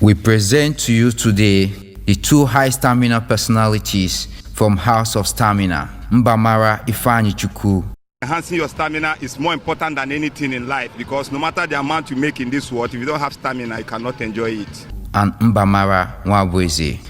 We present to you today the two high stamina personalities from House of Stamina, Mbamara Ifeanyichukwu. Enhancing your stamina is more important than anything in life, because no matter the amount you make in this world, if you don't have stamina, you cannot enjoy it. And Mbamara Nwabweze.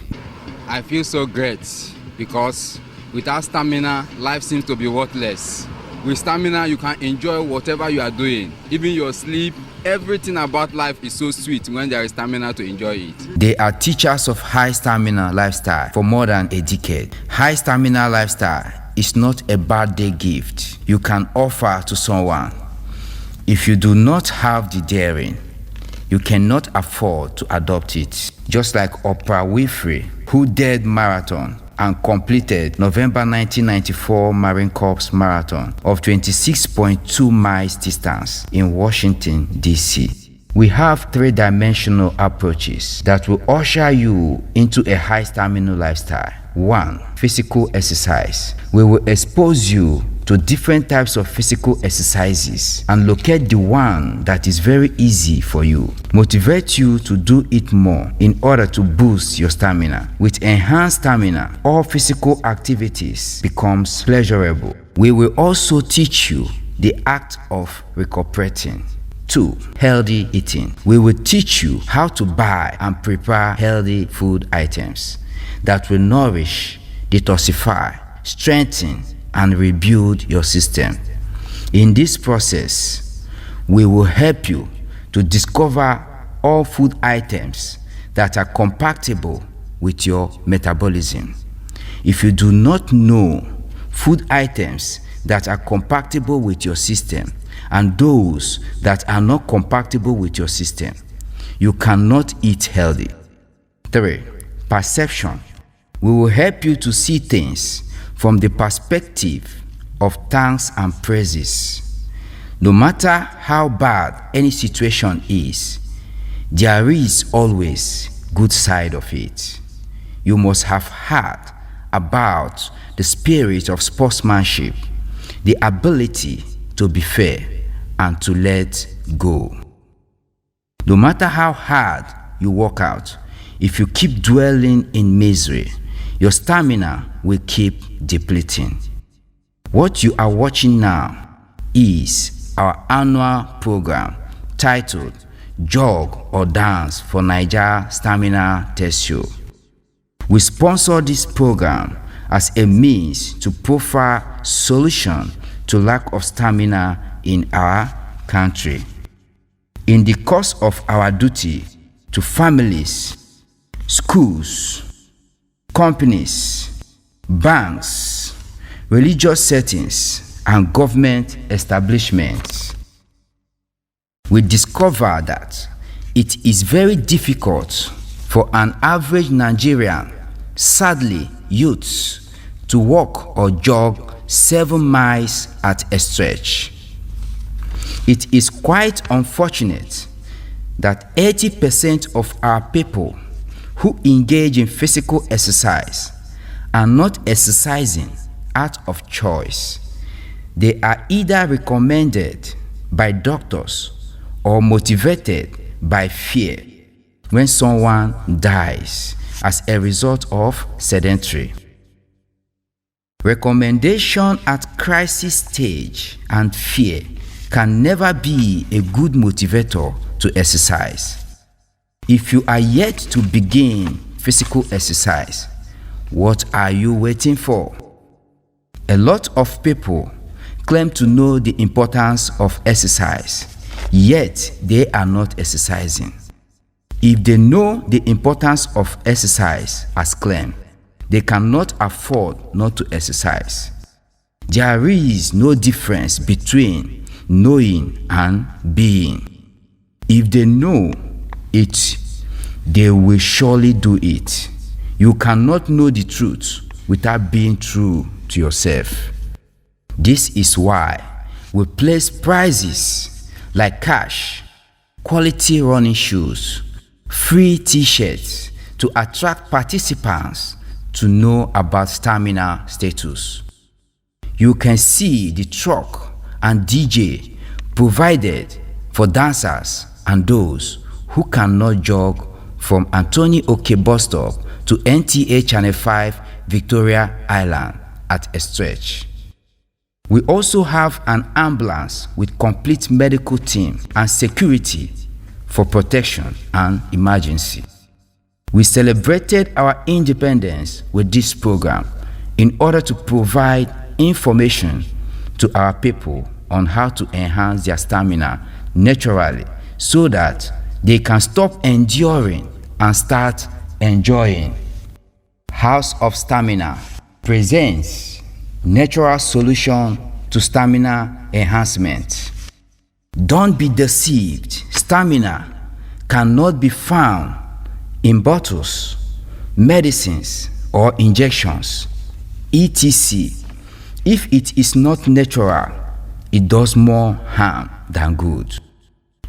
I feel so great because without stamina, life seems to be worthless. With stamina, you can enjoy whatever you are doing, even your sleep. Everything about life is so sweet when there is stamina to enjoy it. They are teachers of high stamina lifestyle for more than a decade. High stamina lifestyle is not a birthday gift you can offer to someone. If you do not have the daring, you cannot afford to adopt it. Just like Oprah Winfrey, who did marathon and completed November 1994 Marine Corps Marathon of 26.2 miles distance in Washington, D.C. We have three-dimensional approaches that will usher you into a high stamina lifestyle. 1. Physical exercise. We will expose you to different types of physical exercises and locate the one that is very easy for you. Motivate you to do it more in order to boost your stamina. With enhanced stamina, all physical activities becomes pleasurable. We will also teach you the act of recuperating. 2. Healthy eating. We will teach you how to buy and prepare healthy food items that will nourish, detoxify, strengthen, and rebuild your system. In this process, we will help you to discover all food items that are compatible with your metabolism. If you do not know food items that are compatible with your system and those that are not compatible with your system, you cannot eat healthy. 3. Perception. We will help you to see things from the perspective of thanks and praises. No matter how bad any situation is, there is always good side of it. You must have heard about the spirit of sportsmanship, the ability to be fair and to let go. No matter how hard you work out, if you keep dwelling in misery, your stamina will keep depleting. What you are watching now is our annual program titled Jog or Dance for Naija Stamina Test Show. We sponsor this program as a means to provide solution to lack of stamina in our country. In the course of our duty to families, schools, companies, banks, religious settings, and government establishments, we discover that it is very difficult for an average Nigerian, sadly youths, to walk or jog 7 miles at a stretch. It is quite unfortunate that 80% of our people who engage in physical exercise are not exercising out of choice. They are either recommended by doctors or motivated by fear when someone dies as a result of sedentary. Recommendation at crisis stage and fear can never be a good motivator to exercise. If you are yet to begin physical exercise, what are you waiting for? A lot of people claim to know the importance of exercise, yet they are not exercising. If they know the importance of exercise as claimed, they cannot afford not to exercise. There is no difference between knowing and being. If they know it, they will surely do it. You cannot know the truth without being true to yourself. This is why we place prizes like cash, quality running shoes, free t-shirts to attract participants to know about stamina status. You can see the truck and DJ provided for dancers and those who cannot jog from Anthony Oke bus stop to NTA Channel 5 Victoria Island at a stretch. We also have an ambulance with complete medical team and security for protection and emergency. We celebrated our independence with this program in order to provide information to our people on how to enhance their stamina naturally so that they can stop enduring and start enjoying. House of Stamina presents natural solution to stamina enhancement. Don't be deceived. Stamina cannot be found in bottles, medicines, or injections, etc. If it is not natural, it does more harm than good.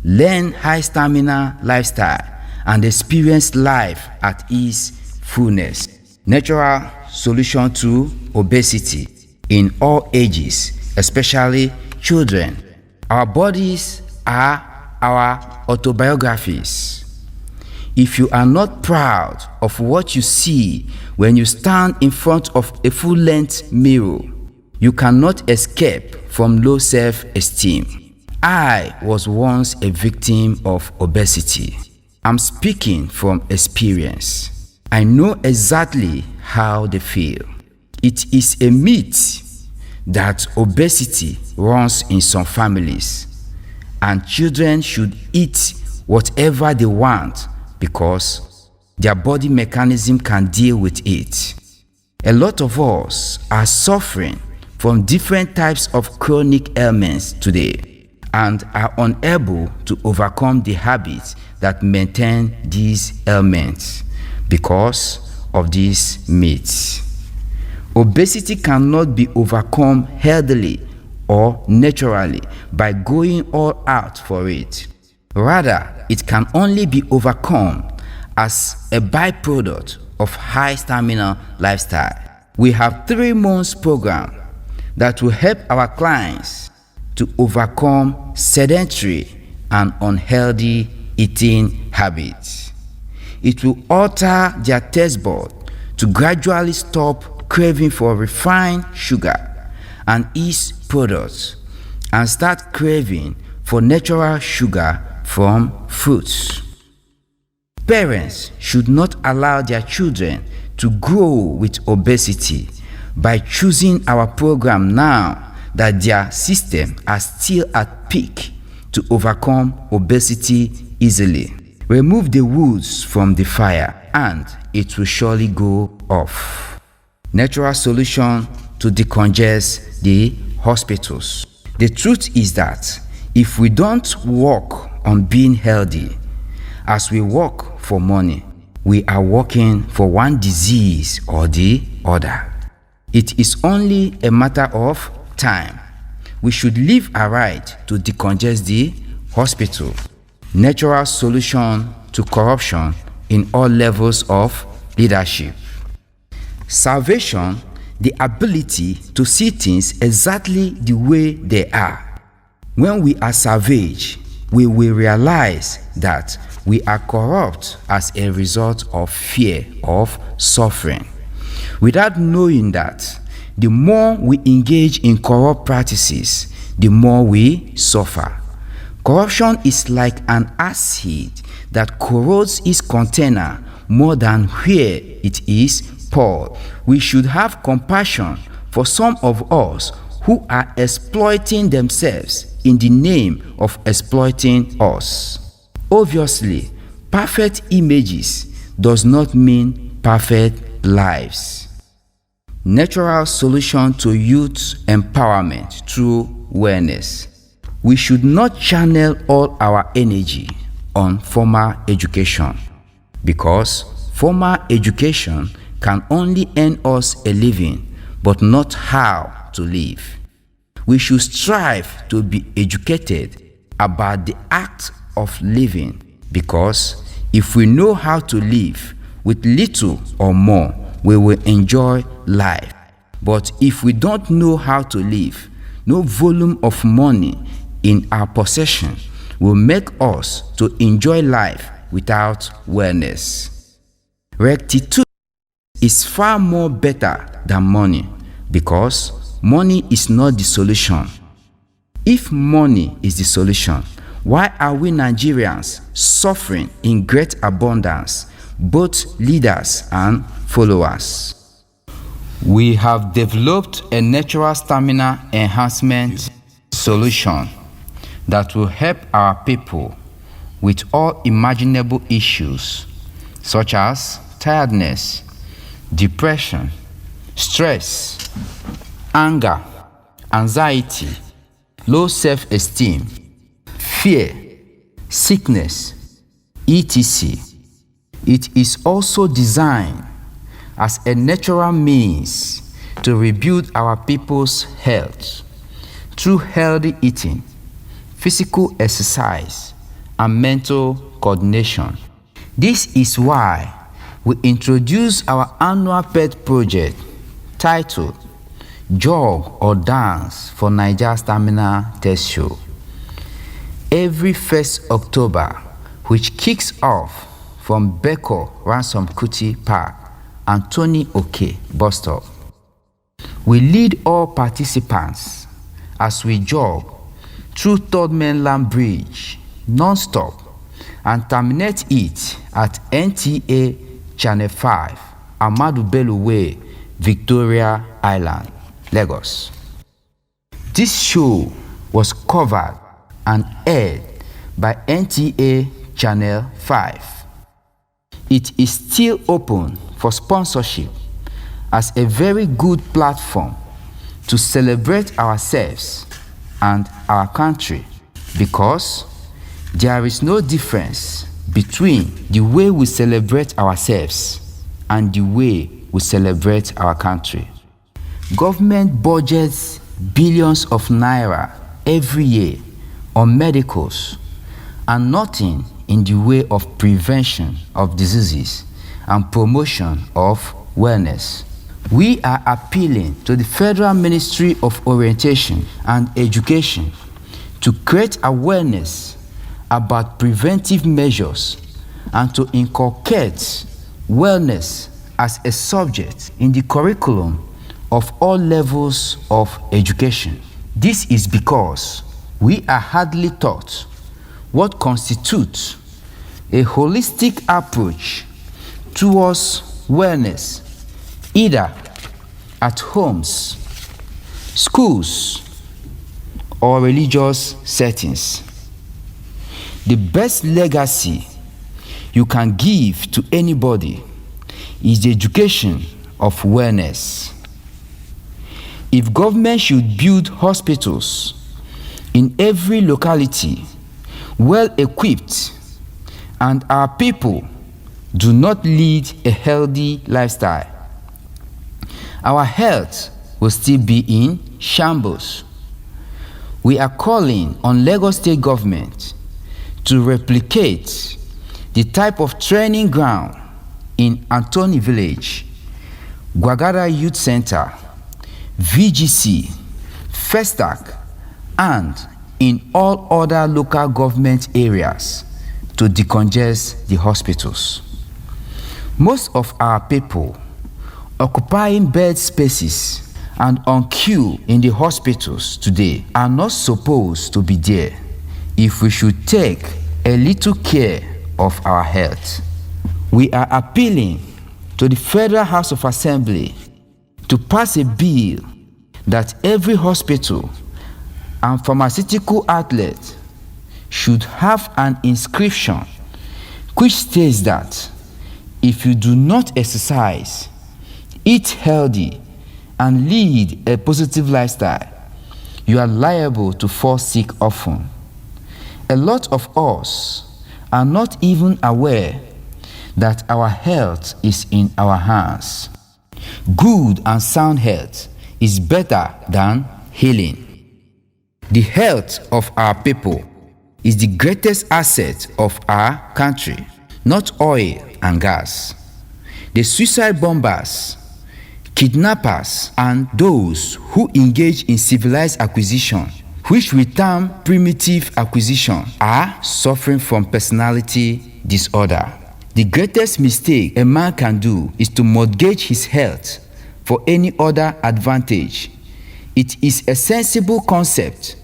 Learn high stamina lifestyle and experience life at its fullness. Natural solution to obesity in all ages, especially children. Our bodies are our autobiographies. If you are not proud of what you see when you stand in front of a full-length mirror, you cannot escape from low self-esteem. I was once a victim of obesity. I'm speaking from experience. I know exactly how they feel. It is a myth that obesity runs in some families and children should eat whatever they want because their body mechanism can deal with it. A lot of us are suffering from different types of chronic ailments today and are unable to overcome the habits that maintain these ailments because of these myths. Obesity cannot be overcome healthily or naturally by going all out for it. Rather, it can only be overcome as a byproduct of high stamina lifestyle. We have 3 months program that will help our clients to overcome sedentary and unhealthy eating habits. It will alter their taste bud to gradually stop craving for refined sugar and yeast products and start craving for natural sugar from fruits. Parents should not allow their children to grow with obesity by choosing our program now that their system are still at peak to overcome obesity easily. Remove the woods from the fire and it will surely go off. Natural solution to decongest the hospitals. The truth is that if we don't work on being healthy, as we work for money, we are working for one disease or the other. It is only a matter of time. We should live aright to decongest the hospital. Natural solution to corruption in all levels of leadership. Salvation, the ability to see things exactly the way they are. When we are savage, we will realize that we are corrupt as a result of fear of suffering. Without knowing that, the more we engage in corrupt practices, the more we suffer. Corruption is like an acid that corrodes its container more than where it is poured. We should have compassion for some of us who are exploiting themselves in the name of exploiting us. Obviously, perfect images does not mean perfect lives. Natural solution to youth empowerment through wellness. We should not channel all our energy on formal education because formal education can only earn us a living but not how to live. We should strive to be educated about the act of living because if we know how to live with little or more, we will enjoy life. But if we don't know how to live, no volume of money in our possession will make us to enjoy life without wellness. Rectitude is far more better than money because money is not the solution. If money is the solution, why are we Nigerians suffering in great abundance, both leaders and followers? We have developed a natural stamina enhancement solution that will help our people with all imaginable issues such as tiredness, depression, stress, anger, anxiety, low self-esteem, fear, sickness, etc. It is also designed as a natural means to rebuild our people's health through healthy eating, physical exercise, and mental coordination. This is why we introduce our annual pet project titled Jog or Dance for Naija Stamina Test Show every 1st October, which kicks off from Beko Ransom Kuti Park and Tony Oke bus stop. We lead all participants as we jog through Third Mainland Bridge non-stop and terminate it at NTA Channel 5, Ahmadu Bello Way, Victoria Island, Lagos. This show was covered and aired by NTA Channel 5. It is still open for sponsorship as a very good platform to celebrate ourselves and our country, because there is no difference between the way we celebrate ourselves and the way we celebrate our country. Government budgets billions of naira every year on medicals and nothing in the way of prevention of diseases and promotion of wellness. We are appealing to the Federal Ministry of Orientation and Education to create awareness about preventive measures and to inculcate wellness as a subject in the curriculum of all levels of education. This is because we are hardly taught what constitutes a holistic approach towards wellness, either at homes, schools, or religious settings. The best legacy you can give to anybody is the education of wellness. If government should build hospitals in every locality, well equipped, and our people do not lead a healthy lifestyle, our health will still be in shambles. We are calling on Lagos State government to replicate the type of training ground in Anthony Village, Gwagara Youth Center, VGC, Festac, and in all other local government areas to decongest the hospitals. Most of our people occupying bed spaces and on queue in the hospitals today are not supposed to be there if we should take a little care of our health. We are appealing to the Federal House of Assembly to pass a bill that every hospital and pharmaceutical outlet should have an inscription which states that if you do not exercise, eat healthy, and lead a positive lifestyle, you are liable to fall sick often. A lot of us are not even aware that our health is in our hands. Good and sound health is better than healing. The health of our people is the greatest asset of our country, not oil and gas. The suicide bombers, kidnappers, and those who engage in civilized acquisition, which we term primitive acquisition, are suffering from personality disorder. The greatest mistake a man can do is to mortgage his health for any other advantage. It is a sensible concept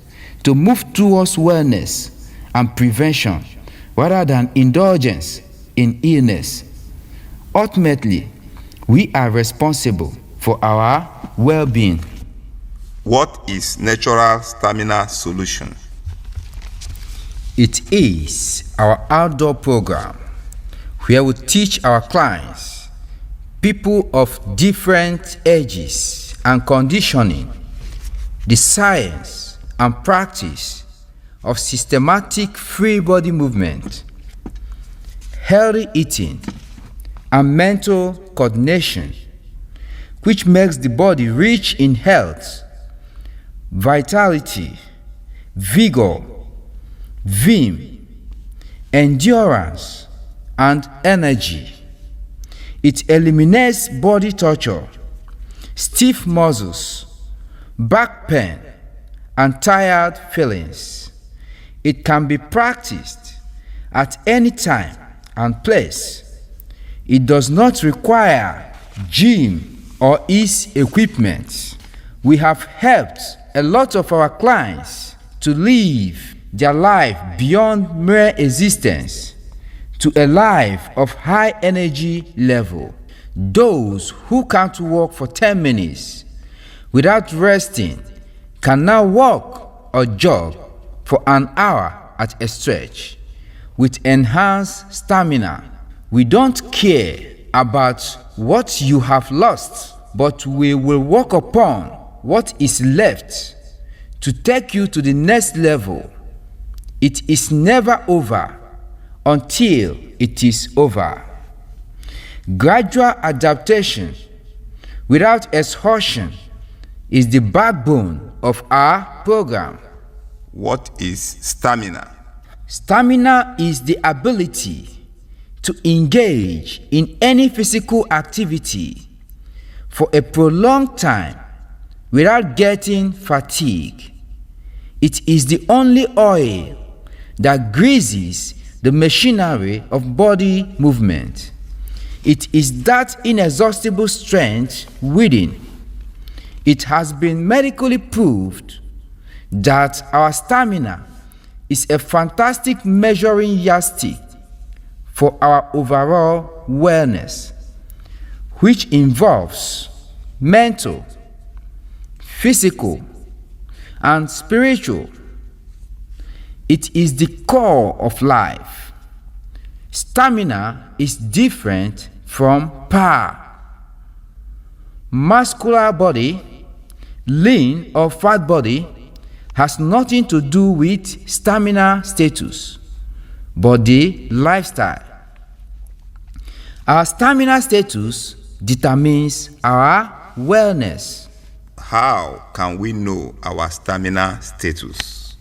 to move towards wellness and prevention rather than indulgence in illness. Ultimately, we are responsible for our well-being. What is natural stamina solution? It is our outdoor program where we teach our clients, people of different ages and conditioning, the science and practice of systematic free body movement, healthy eating, and mental coordination, which makes the body rich in health, vitality, vigor, vim, endurance, and energy. It eliminates body torture, stiff muscles, back pain, and tired feelings. It can be practiced at any time and place. It does not require gym or ease equipment. We have helped a lot of our clients to live their life beyond mere existence to a life of high energy level. Those who can't walk for 10 minutes without resting can now walk or jog for an hour at a stretch. With enhanced stamina, we don't care about what you have lost, but we will work upon what is left to take you to the next level. It is never over until it is over. Gradual adaptation without exhaustion is the backbone of our program. What is stamina? Stamina is the ability to engage in any physical activity for a prolonged time without getting fatigue. It is the only oil that greases the machinery of body movement. It is that inexhaustible strength within. It has been medically proved that our stamina is a fantastic measuring yardstick for our overall wellness, which involves mental, physical, and spiritual. It is the core of life. Stamina is different from power. Muscular body, lean or fat body has nothing to do with stamina status, but the lifestyle. Our stamina status determines our wellness. How can we know our stamina status?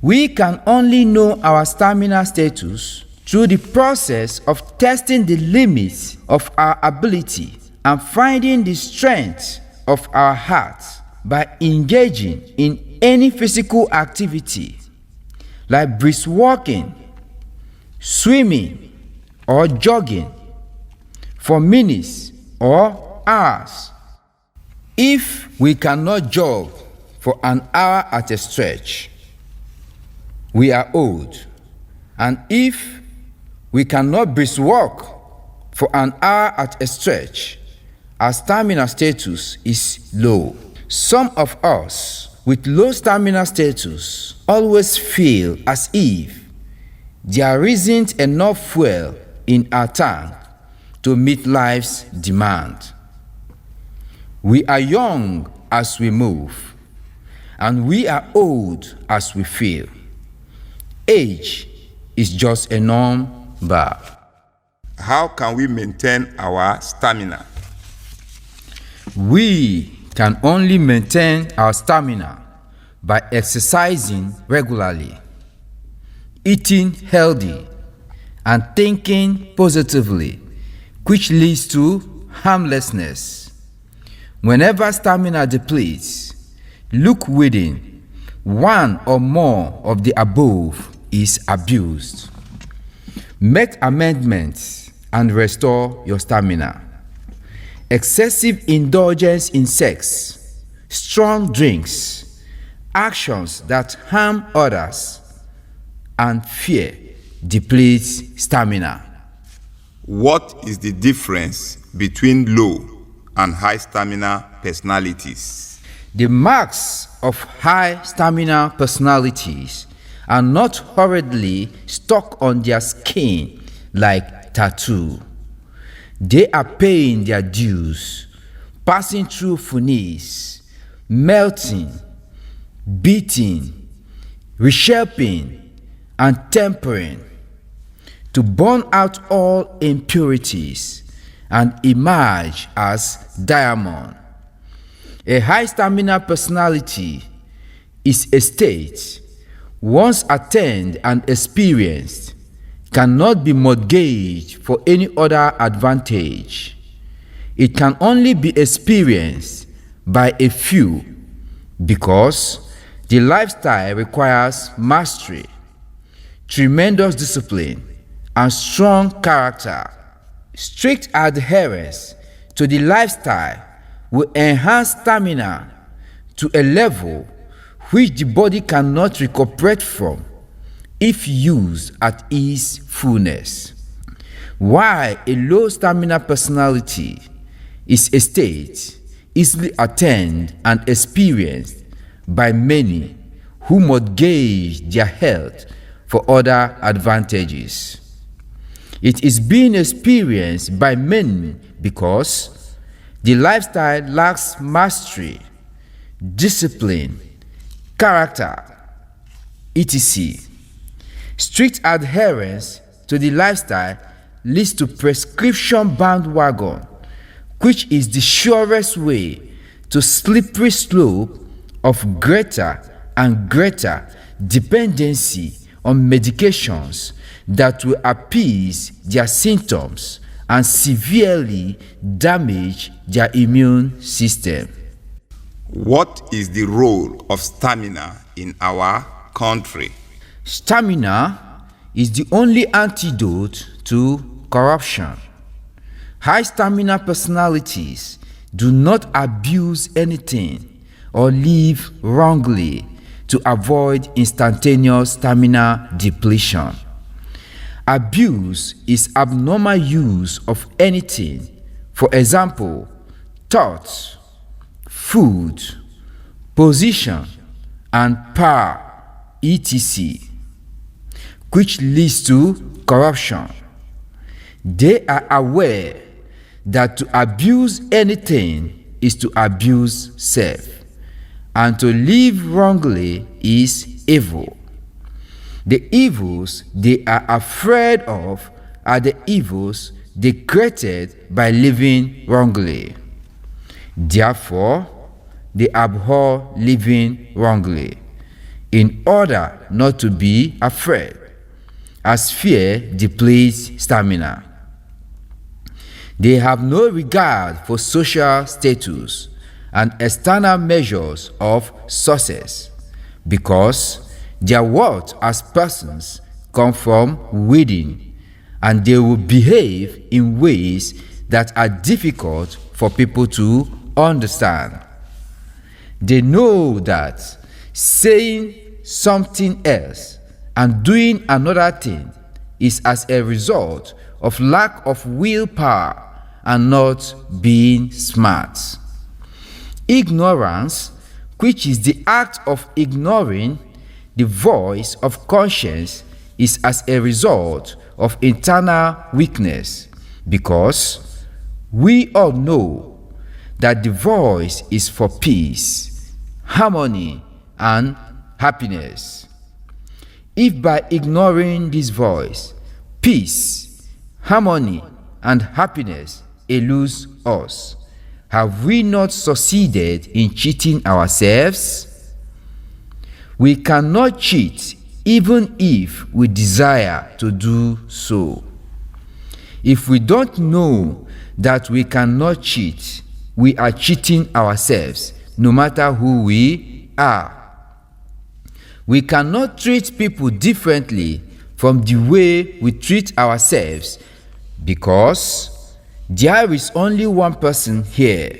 We can only know our stamina status through the process of testing the limits of our ability and finding the strength of our heart by engaging in any physical activity like brisk walking, swimming, or jogging for minutes or hours. If we cannot jog for an hour at a stretch, we are old. And if we cannot brisk walk for an hour at a stretch, our stamina status is low. Some of us with low stamina status always feel as if there isn't enough fuel in our tank to meet life's demand. We are young as we move, and we are old as we feel. Age is just a number. How can we maintain our stamina? We can only maintain our stamina by exercising regularly, eating healthy, and thinking positively, which leads to harmlessness. Whenever stamina depletes, look within. One or more of the above is abused. Make amendments and restore your stamina. Excessive indulgence in sex, strong drinks, actions that harm others, and fear depletes stamina. What is the difference between low and high stamina personalities? The marks of high stamina personalities are not hurriedly stuck on their skin like tattoo. They are paying their dues, passing through furnace, melting, beating, reshaping, and tempering to burn out all impurities and emerge as diamond. A high stamina personality is a state once attained and experienced cannot be mortgaged for any other advantage. It can only be experienced by a few because the lifestyle requires mastery, tremendous discipline, and strong character. Strict adherence to the lifestyle will enhance stamina to a level which the body cannot recuperate from if used at its fullness. While a low stamina personality is a state easily attained and experienced by many who mortgage their health for other advantages. It is being experienced by many because the lifestyle lacks mastery, discipline, character, etc. Strict adherence to the lifestyle leads to prescription bandwagon, which is the surest way to slippery slope of greater and greater dependency on medications that will appease their symptoms and severely damage their immune system. What is the role of stamina in our country? Stamina is the only antidote to corruption. High stamina personalities do not abuse anything or live wrongly to avoid instantaneous stamina depletion. Abuse is abnormal use of anything, for example, thoughts, food, position, and power, etc., which leads to corruption. They are aware that to abuse anything is to abuse self, and to live wrongly is evil. The evils they are afraid of are the evils they created by living wrongly. Therefore, they abhor living wrongly in order not to be afraid, as fear depletes stamina. They have no regard for social status and external measures of success because their worth as persons come from within, and they will behave in ways that are difficult for people to understand. They know that saying something else and doing another thing is as a result of lack of willpower and not being smart. Ignorance, which is the act of ignoring the voice of conscience, is as a result of internal weakness, because we all know that the voice is for peace, harmony, and happiness. If by ignoring this voice, peace, harmony, and happiness eludes us, have we not succeeded in cheating ourselves? We cannot cheat even if we desire to do so. If we don't know that we cannot cheat, we are cheating ourselves, no matter who we are. We cannot treat people differently from the way we treat ourselves, because there is only one person here.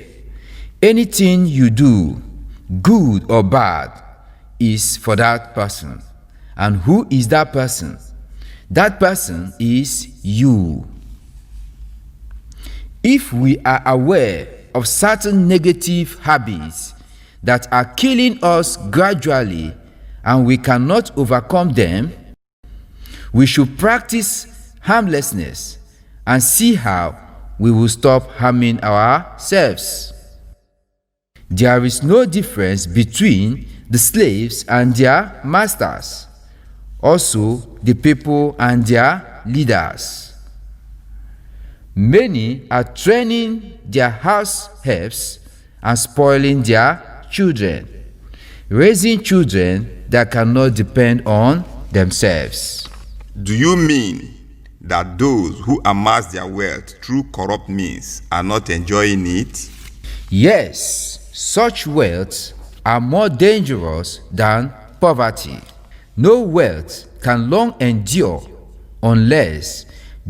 Anything you do, good or bad, is for that person. And who is that person? That person is you. If we are aware of certain negative habits that are killing us gradually and we cannot overcome them, we should practice harmlessness and see how we will stop harming ourselves. There is no difference between the slaves and their masters, also the people and their leaders. Many are training their house helps and spoiling their children, raising children that cannot depend on themselves. Do you mean that those who amass their wealth through corrupt means are not enjoying it? Yes, such wealth are more dangerous than poverty. No wealth can long endure unless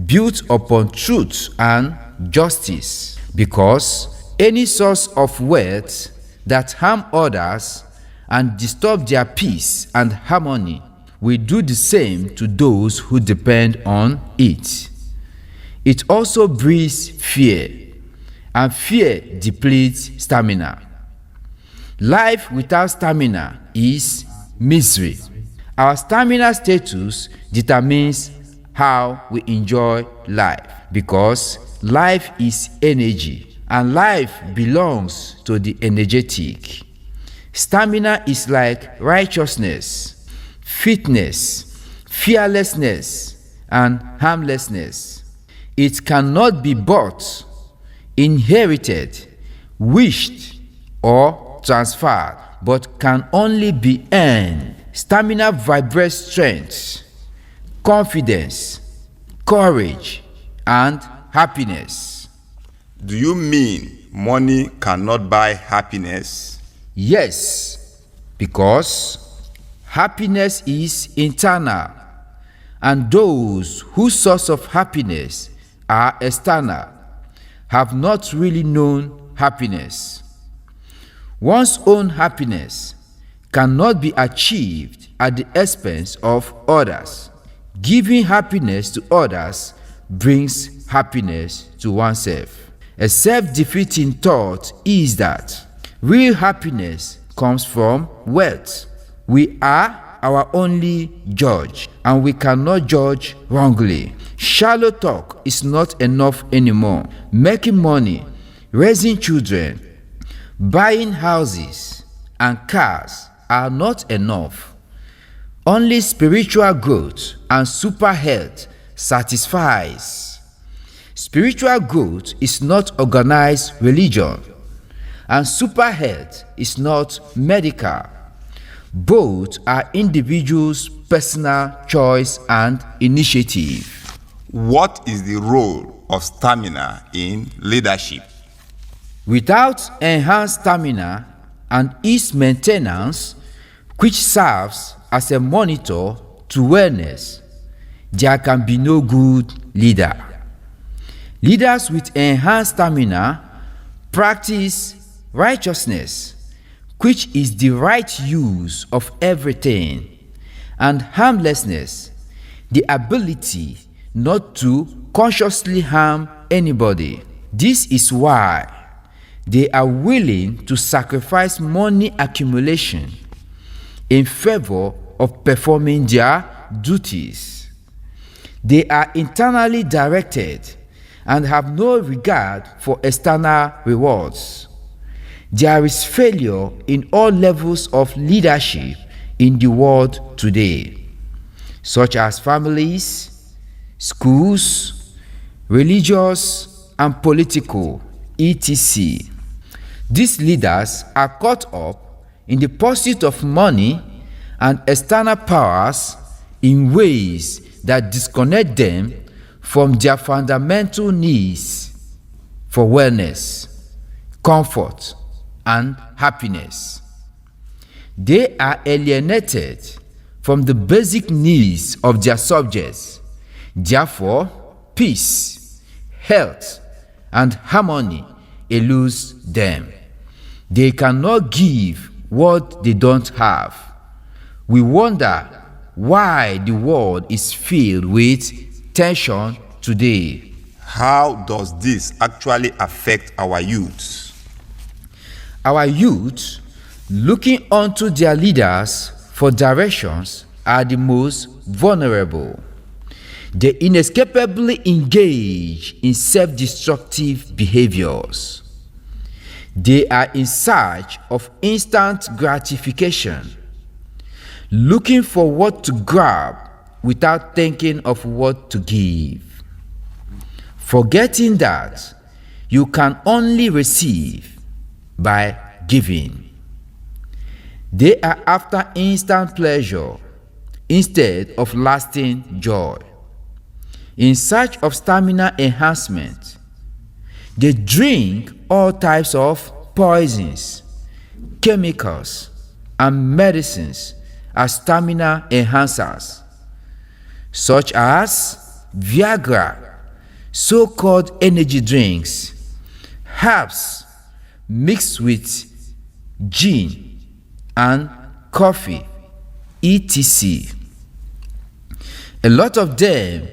built upon truth and justice, because any source of wealth that harm others and disturb their peace and harmony will do the same to those who depend on it. It also breeds fear, and fear depletes stamina. Life without stamina is misery. Our stamina status determines how we enjoy life, because life is energy and life belongs to the energetic. Stamina is like righteousness, fitness, fearlessness, and harmlessness. It cannot be bought, inherited, wished, or transferred, but can only be earned. Stamina vibrates strength, confidence, courage, and happiness. Do you mean money cannot buy happiness? Yes, because happiness is internal, and those whose source of happiness are external have not really known happiness. One's own happiness cannot be achieved at the expense of others. Giving happiness to others brings happiness to oneself. A self-defeating thought is that real happiness comes from wealth. We are our only judge, and we cannot judge wrongly. Shallow talk is not enough anymore. Making money, raising children, buying houses and cars are not enough. Only spiritual growth and super health satisfies. Spiritual growth is not organized religion, and super health is not medical. Both are individuals' personal choice and initiative. What is the role of stamina in leadership? Without enhanced stamina and its maintenance, which serves as a monitor to wellness, there can be no good leader. Leaders with enhanced stamina practice righteousness, which is the right use of everything, and harmlessness, the ability not to consciously harm anybody. This is why they are willing to sacrifice money accumulation in favor of performing their duties. They are internally directed and have no regard for external rewards. There is failure in all levels of leadership in the world today, such as families, schools, religious and political, etc. These leaders are caught up in the pursuit of money and external powers in ways that disconnect them from their fundamental needs for wellness, comfort, and happiness. They are alienated from the basic needs of their subjects. Therefore, peace, health, and harmony eludes them. They cannot give what they don't have. We wonder why the world is filled with tension today. How does this actually affect our youth? Our youth, looking unto their leaders for directions, are the most vulnerable. They inescapably engage in self-destructive behaviors. They are in search of instant gratification, looking for what to grab without thinking of what to give, forgetting that you can only receive by giving. They are after instant pleasure instead of lasting joy. In search of stamina enhancement, they drink all types of poisons, chemicals, and medicines as stamina enhancers, such as Viagra, so-called energy drinks, herbs mixed with gin and coffee, etc. A lot of them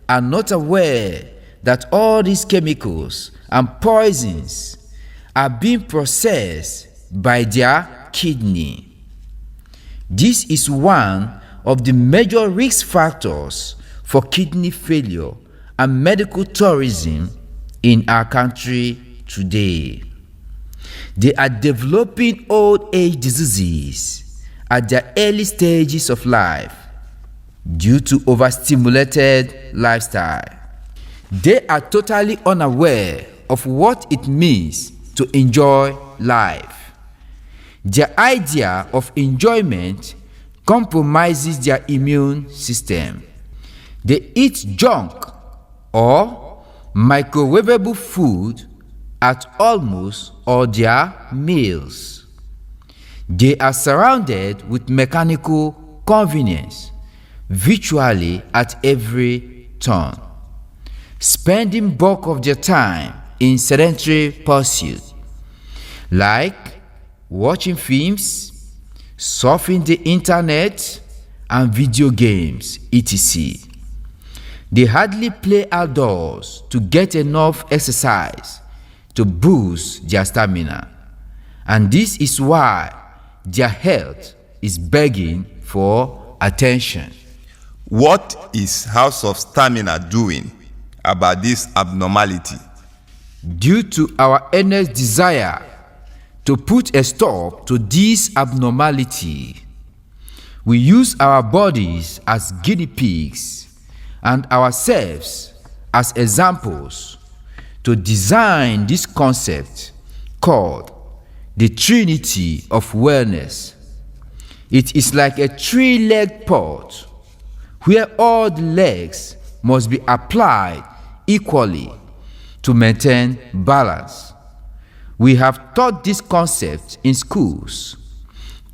are not aware that all these chemicals and poisons are being processed by their kidney. This is one of the major risk factors for kidney failure and medical tourism in our country today. They are developing old age diseases at their early stages of life due to overstimulated lifestyle. They are totally unaware of what it means to enjoy life. Their idea of enjoyment compromises their immune system. They eat junk or microwavable food at almost all their meals. They are surrounded with mechanical convenience virtually at every turn, spending bulk of their time in sedentary pursuits like watching films, surfing the internet, and video games, etc. They hardly play outdoors to get enough exercise to boost their stamina, and this is why their health is begging for attention. What is House of Stamina doing about this abnormality? Due to our earnest desire to put a stop to this abnormality, we use our bodies as guinea pigs and ourselves as examples to design this concept called the Trinity of Wellness. It is like a three-legged pot where all the legs must be applied equally to maintain balance. We have taught this concept in schools,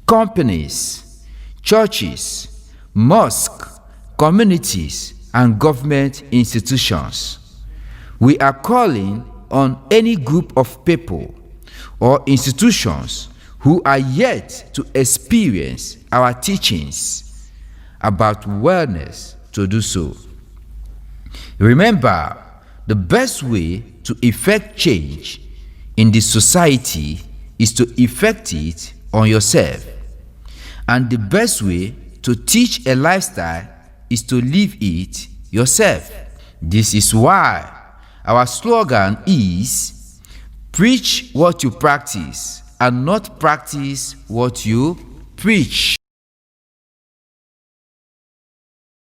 companies, churches, mosques, communities, and government institutions. We are calling on any group of people or institutions who are yet to experience our teachings about wellness to do so. Remember, the best way to effect change in the society is to effect it on yourself. And the best way to teach a lifestyle is to live it yourself. This is why our slogan is preach what you practice and not practice what you preach.